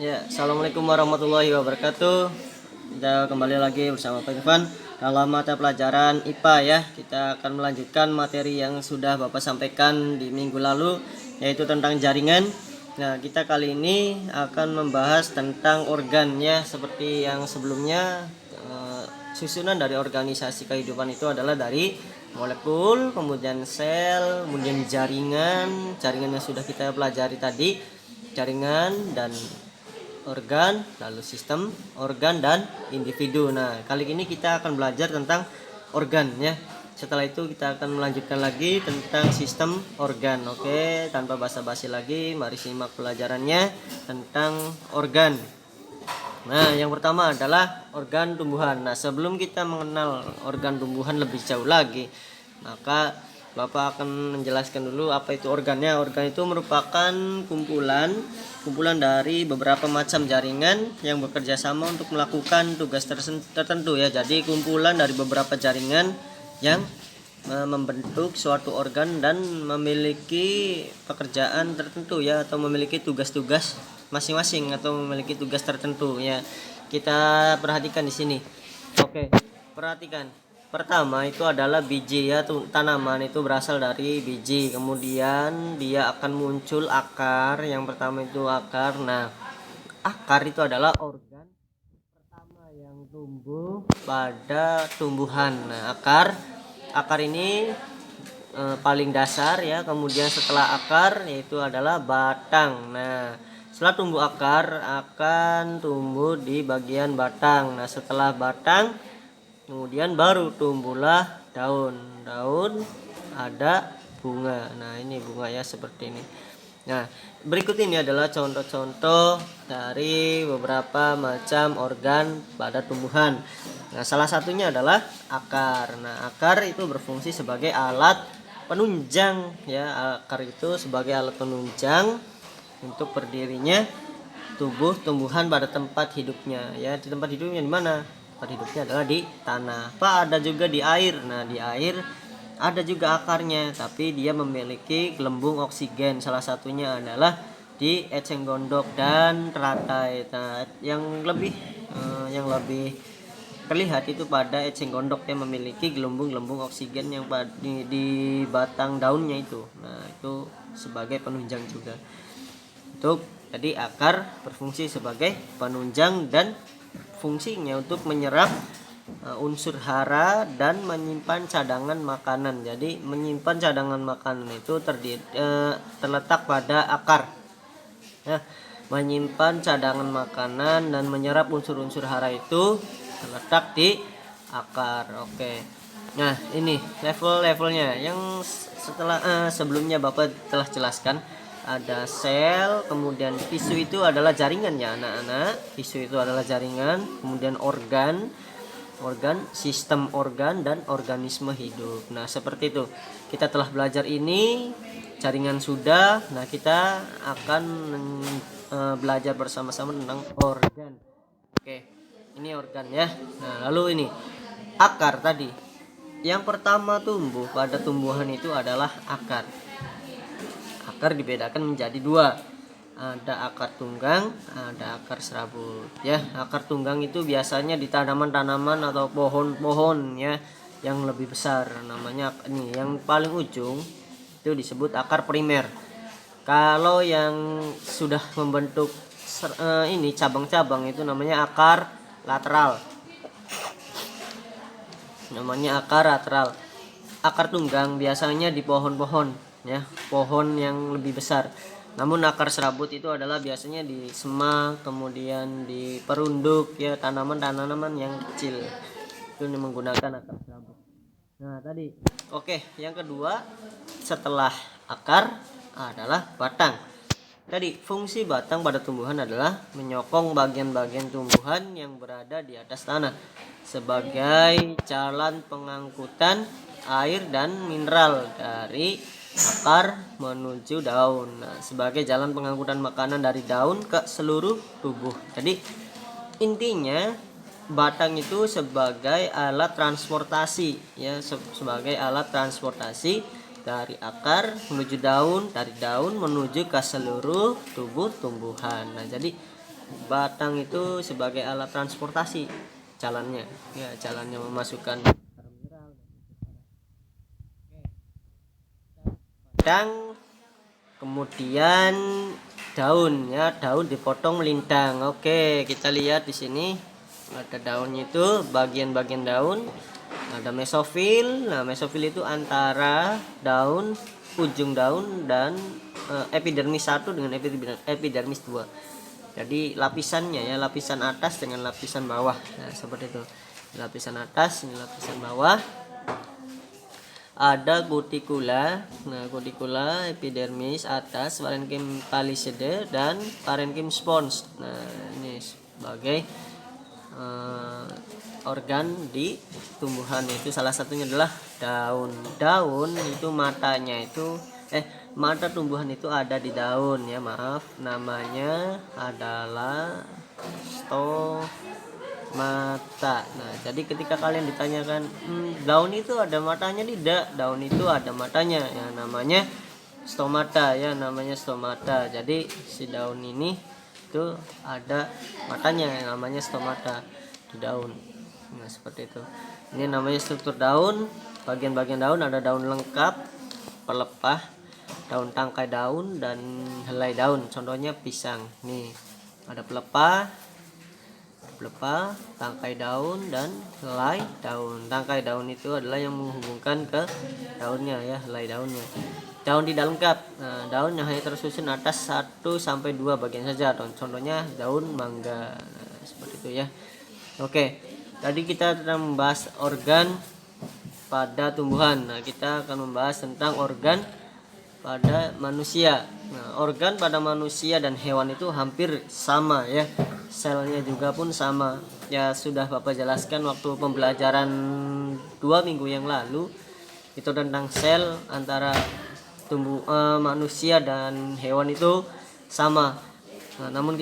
Ya, assalamualaikum warahmatullahi wabarakatuh. Kita kembali lagi bersama Pak Irfan dalam mata pelajaran IPA ya. Kita akan melanjutkan materi yang sudah Bapak sampaikan di minggu lalu, yaitu tentang jaringan. Nah, kita kali ini akan membahas tentang organnya seperti yang sebelumnya. Susunan dari organisasi kehidupan itu adalah dari molekul, kemudian sel, kemudian jaringan yang sudah kita pelajari tadi, jaringan dan organ, lalu sistem organ dan individu. Nah, kali ini kita akan belajar tentang organ ya. Setelah itu kita akan melanjutkan lagi tentang sistem organ. Oke, tanpa basa-basi lagi, mari simak pelajarannya tentang organ. Nah, yang pertama adalah organ tumbuhan. Nah, sebelum kita mengenal organ tumbuhan lebih jauh lagi, maka Bapak akan menjelaskan dulu apa itu organnya. Organ itu merupakan kumpulan dari beberapa macam jaringan yang bekerja sama untuk melakukan tugas tertentu ya. Jadi kumpulan dari beberapa jaringan yang membentuk suatu organ dan memiliki pekerjaan tertentu ya, atau memiliki tugas-tugas masing-masing atau memiliki tugas tertentu ya. Kita perhatikan di sini. Oke, perhatikan. Pertama itu adalah biji ya, tanaman itu berasal dari biji. Kemudian dia akan muncul akar. Yang pertama itu akar. Nah, akar itu adalah organ pertama yang tumbuh pada tumbuhan. Nah, akar ini paling dasar ya. Kemudian setelah akar yaitu adalah batang. Nah, setelah tumbuh akar akan tumbuh di bagian batang. Nah, setelah batang kemudian baru tumbuhlah daun. Daun ada bunga. Nah, ini bunga ya, seperti ini. Nah, berikut ini adalah contoh-contoh dari beberapa macam organ pada tumbuhan. Nah, salah satunya adalah akar. Nah, akar itu berfungsi sebagai alat penunjang ya. Akar itu sebagai alat penunjang untuk berdirinya tumbuhan pada tempat hidupnya ya. Di tempat hidupnya di mana? Tempat hidupnya adalah di tanah. Ada juga di air. Nah, di air ada juga akarnya, tapi dia memiliki gelembung oksigen. Salah satunya adalah di eceng gondok dan teratai. Nah, yang lebih terlihat itu pada eceng gondok yang memiliki gelembung-gelembung oksigen yang di batang daunnya itu. Nah, itu sebagai penunjang juga. Jadi akar berfungsi sebagai penunjang dan fungsinya untuk menyerap unsur hara dan menyimpan cadangan makanan. Jadi menyimpan cadangan makanan itu terletak pada akar ya. Menyimpan cadangan makanan dan menyerap unsur-unsur hara itu terletak di akar. Oke. Nah, ini level-levelnya yang sebelumnya Bapak telah jelaskan. Ada sel, kemudian tisu itu adalah jaringan ya anak-anak. Tisu itu adalah jaringan, kemudian organ, sistem organ, dan organisme hidup. Nah, seperti itu. Kita telah belajar ini, jaringan sudah. Nah, kita akan belajar bersama-sama tentang organ. Oke, ini organ ya. Nah, lalu ini akar tadi. Yang pertama tumbuh pada tumbuhan itu adalah akar. Akar dibedakan menjadi dua. Ada akar tunggang, ada akar serabut ya. Akar tunggang itu biasanya di tanaman-tanaman atau pohon-pohon ya yang lebih besar. Namanya ini yang paling ujung itu disebut akar primer. Kalau yang sudah membentuk ini cabang-cabang itu namanya akar lateral. Akar tunggang biasanya di pohon-pohon ya, pohon yang lebih besar. Namun akar serabut itu adalah biasanya di semak, kemudian di perunduk ya, tanaman-tanaman yang kecil itu menggunakan akar serabut. Nah, tadi oke, yang kedua setelah akar adalah batang. Tadi fungsi batang pada tumbuhan adalah menyokong bagian-bagian tumbuhan yang berada di atas tanah sebagai jalan pengangkutan air dan mineral dari akar menuju daun. Nah, sebagai jalan pengangkutan makanan dari daun ke seluruh tubuh. Jadi intinya batang itu sebagai alat transportasi ya, sebagai alat transportasi dari akar menuju daun, dari daun menuju ke seluruh tubuh tumbuhan. Nah, jadi batang itu sebagai alat transportasi jalannya, ya jalannya memasukkan batang. Kemudian daun, ya daun dipotong melintang. Oke, kita lihat di sini ada daunnya, itu bagian-bagian daun. Ada mesofil. Nah, mesofil itu antara daun, ujung daun dan epidermis 1 dengan epidermis 2. Jadi lapisannya, ya lapisan atas dengan lapisan bawah. Nah, seperti itu. Lapisan atas, ini lapisan bawah. Ada kutikula. Nah, kutikula, epidermis atas, parenkim palisade dan parenkim spons. Nah, ini sebagai organ di tumbuhan, itu salah satunya adalah daun. Daun itu matanya itu mata tumbuhan itu ada di daun, ya maaf, namanya adalah mata. Nah, jadi ketika kalian ditanyakan daun itu ada matanya, tidak, daun itu ada matanya, ya namanya stomata, ya namanya stomata. Jadi si daun ini itu ada matanya, yang namanya stomata di daun. Nah, seperti itu. Ini namanya struktur daun. Bagian-bagian daun ada daun lengkap, pelepah, daun tangkai daun, dan helai daun. Contohnya pisang. Nih, ada pelepah, tangkai daun, dan helai daun. Tangkai daun itu adalah yang menghubungkan ke daunnya, ya helai daunnya. Daun tidak lengkap. Nah, daun yang hanya tersusun atas 1-2 bagian saja. Contohnya daun mangga. Nah, seperti itu, ya. Oke, tadi kita sedang membahas organ pada tumbuhan. Nah, kita akan membahas tentang organ pada manusia. Nah, organ pada manusia dan hewan itu hampir sama, ya. Selnya juga pun sama. Ya sudah Bapak jelaskan waktu pembelajaran 2 minggu yang lalu, itu tentang sel antara manusia dan hewan itu sama. Nah, namun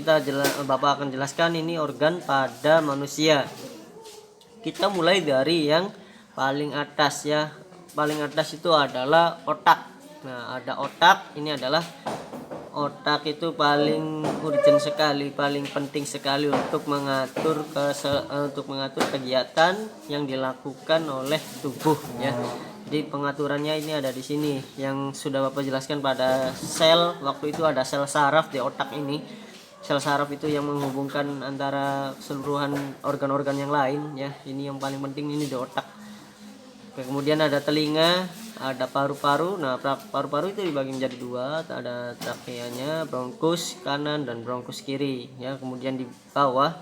Bapak akan jelaskan ini organ pada manusia. Kita mulai dari yang paling atas, ya. Paling atas itu adalah otak. Nah, ada otak. Ini adalah otak, itu paling urgent sekali, paling penting sekali untuk mengatur kegiatan yang dilakukan oleh tubuh, ya. Jadi pengaturannya ini ada di sini, yang sudah Bapak jelaskan pada sel. Waktu itu ada sel saraf di otak ini. Sel saraf itu yang menghubungkan antara keseluruhan organ-organ yang lain, ya. Ini yang paling penting, ini di otak. Oke, kemudian ada telinga, ada paru-paru. Nah, paru-paru itu dibagi menjadi 2, ada trakeanya, bronkus kanan dan bronkus kiri, ya. Kemudian di bawah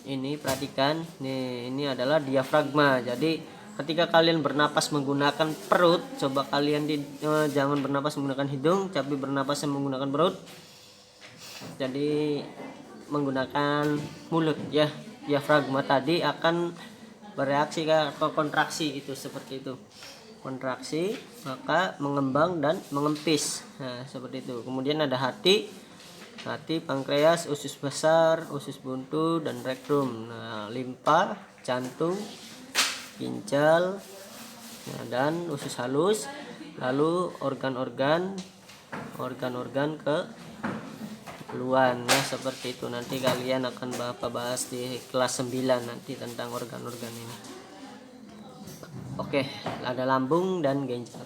ini perhatikan, nih ini adalah diafragma. Jadi ketika kalian bernapas menggunakan perut, coba kalian jangan bernapas menggunakan hidung, tapi bernapas menggunakan perut. Jadi menggunakan mulut, ya. Diafragma tadi akan bereaksi ke kontraksi, itu seperti itu. Kontraksi maka mengembang dan mengempis. Nah, seperti itu. Kemudian ada hati, pankreas, usus besar, usus buntu, dan rektum. Nah, limpa, jantung, ginjal, nah, dan usus halus. Lalu organ-organ ke keluhan, ya seperti itu. Nanti kalian akan Bapak bahas di kelas 9 nanti tentang organ-organ ini. Oke, ada lambung dan ginjal.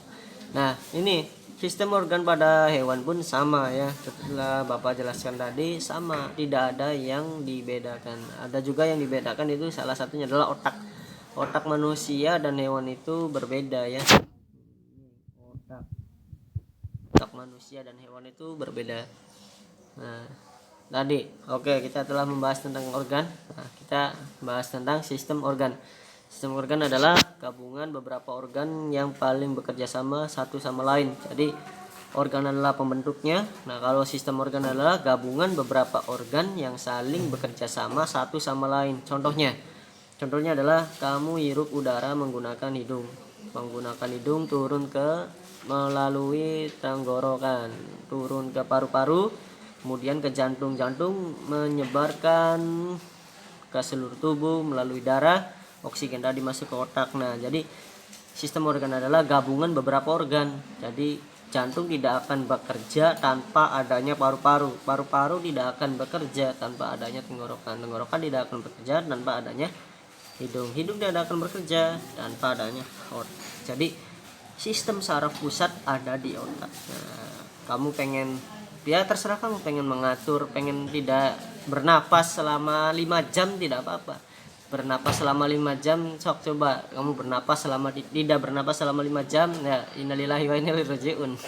Nah, ini sistem organ pada hewan pun sama, ya. Setelah Bapak jelaskan tadi sama, tidak ada yang dibedakan. Ada juga yang dibedakan, itu salah satunya adalah otak. Otak manusia dan hewan itu berbeda, ya. Otak manusia dan hewan itu berbeda. Nah, tadi kita telah membahas tentang organ. Nah, kita bahas tentang sistem organ. Sistem organ adalah gabungan beberapa organ yang paling bekerja sama satu sama lain. Jadi organ adalah pembentuknya. Nah, kalau sistem organ adalah gabungan beberapa organ yang saling bekerja sama satu sama lain. Contohnya adalah kamu hirup udara menggunakan hidung. Menggunakan hidung turun melalui tenggorokan, turun ke paru-paru, kemudian ke jantung menyebarkan ke seluruh tubuh melalui darah, oksigen tadi masuk ke otak. Nah, jadi sistem organ adalah gabungan beberapa organ. Jadi jantung tidak akan bekerja tanpa adanya paru-paru. Paru-paru tidak akan bekerja tanpa adanya tenggorokan. Tenggorokan tidak akan bekerja tanpa adanya hidung. Hidung tidak akan bekerja tanpa adanya otak. Jadi sistem saraf pusat ada di otak. Nah, kamu pengen, ya terserah kamu pengen mengatur, pengen tidak bernapas selama 5 jam tidak apa-apa. Bernapas selama 5 jam, sok coba kamu bernapas selama tidak bernapas selama 5 jam, ya innalillahi wa inna ilaihi rajiun.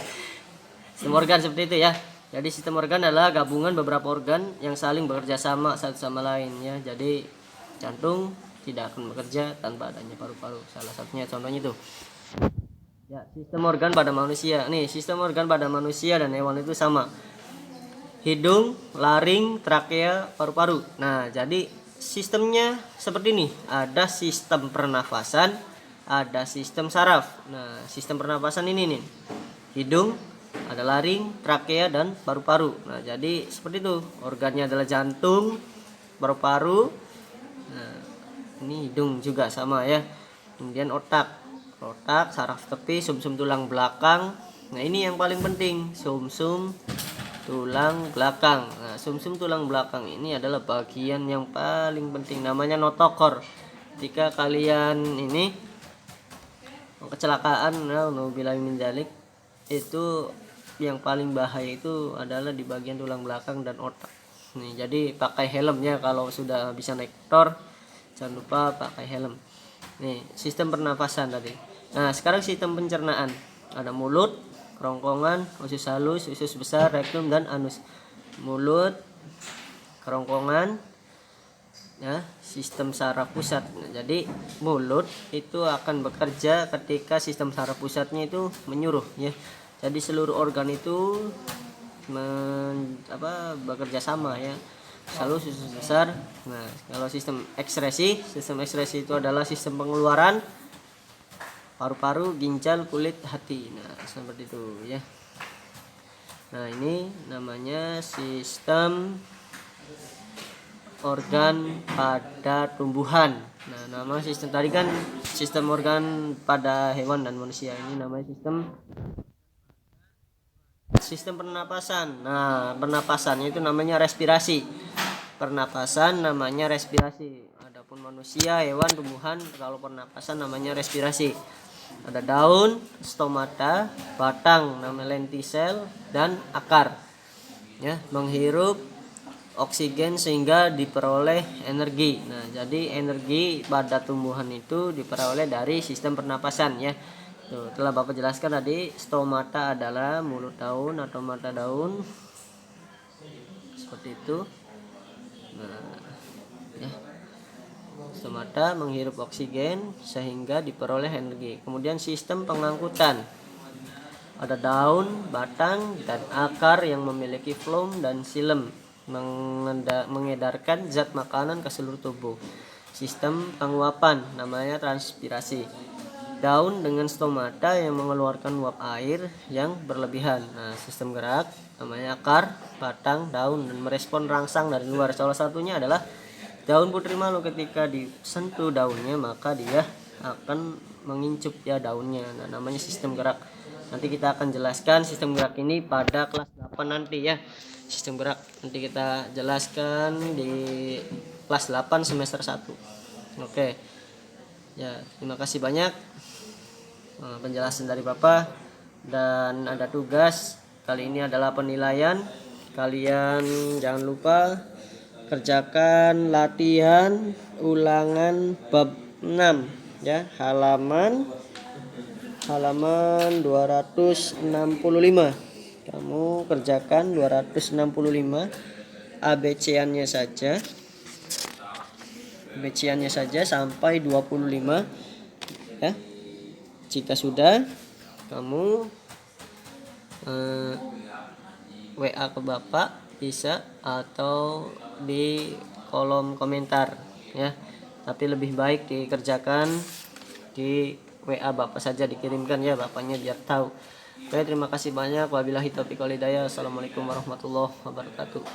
Sistem organ seperti itu ya. Jadi sistem organ adalah gabungan beberapa organ yang saling bekerja sama satu sama lain ya. Jadi jantung tidak akan bekerja tanpa adanya paru-paru. Salah satunya contohnya itu. Ya, sistem organ pada manusia. Nih, sistem organ pada manusia dan hewan itu sama. Hidung, laring, trakea, paru-paru. Nah, jadi sistemnya seperti ini. Ada sistem pernafasan, ada sistem saraf. Nah, sistem pernafasan ini nih. Hidung, ada laring, trakea, dan paru-paru. Nah, jadi seperti itu. Organnya adalah jantung, paru-paru. Nah, ini hidung juga sama ya. Kemudian otak, saraf tepi, sumsum tulang belakang. Nah, ini yang paling penting, sumsum tulang belakang. Nah, sumsum tulang belakang ini adalah bagian yang paling penting, namanya notokor. Jika kalian ini kecelakaan, nauzubillahi min dzalik, itu yang paling bahaya itu adalah di bagian tulang belakang dan otak. Nih, jadi pakai helm ya kalau sudah bisa naik motor. Jangan lupa pakai helm. Nih, sistem pernafasan tadi. Nah, sekarang sistem pencernaan. Ada mulut, kerongkongan, usus halus, usus besar, rektum, dan anus. Mulut, kerongkongan, ya, sistem saraf pusat. Nah, jadi mulut itu akan bekerja ketika sistem saraf pusatnya itu menyuruh ya. Jadi seluruh organ itu bekerja sama ya. Selalu usus besar. Nah, kalau sistem ekskresi itu adalah sistem pengeluaran, paru-paru, ginjal, kulit, hati. Nah, seperti itu ya. Nah, ini namanya sistem organ pada tumbuhan. Nah, nama sistem tadi kan sistem organ pada hewan dan manusia. Ini namanya sistem pernapasan. Nah, pernapasan itu namanya respirasi. Pernapasan namanya respirasi. Adapun manusia, hewan, tumbuhan, kalau pernapasan namanya respirasi. Ada daun, stomata, batang, namanya lentisel, dan akar. Ya, menghirup oksigen sehingga diperoleh energi. Nah, jadi energi pada tumbuhan itu diperoleh dari sistem pernapasan ya. Tuh, telah Bapak jelaskan tadi, stomata adalah mulut daun atau mata daun. Seperti itu. Nah, ya. Stomata menghirup oksigen sehingga diperoleh energi. Kemudian sistem pengangkutan. Ada daun, batang, dan akar yang memiliki floem dan xilem mengedarkan zat makanan ke seluruh tubuh. Sistem penguapan namanya transpirasi. Daun dengan stomata yang mengeluarkan uap air yang berlebihan. Nah, sistem gerak namanya akar, batang, daun, dan merespon rangsang dari luar. Salah satunya adalah daun putri malu. Ketika disentuh daunnya maka dia akan mengincup ya daunnya. Nah, namanya sistem gerak. Nanti kita akan jelaskan sistem gerak ini pada kelas 8 nanti ya. Sistem gerak nanti kita jelaskan di kelas 8 semester 1. Oke. Ya, terima kasih banyak penjelasan dari Bapak, dan ada tugas kali ini adalah penilaian. Kalian jangan lupa kerjakan latihan ulangan bab 6 ya, halaman 265. Kamu kerjakan 265 ABC-annya saja. ABC-annya saja sampai 25 ya. Jika sudah, kamu WA ke Bapak bisa, atau di kolom komentar ya. Tapi lebih baik dikerjakan di WA Bapak saja, dikirimkan ya Bapaknya biar tahu. Oke, terima kasih banyak. Wabillahi taufiq wal hidayah. Assalamualaikum warahmatullahi wabarakatuh.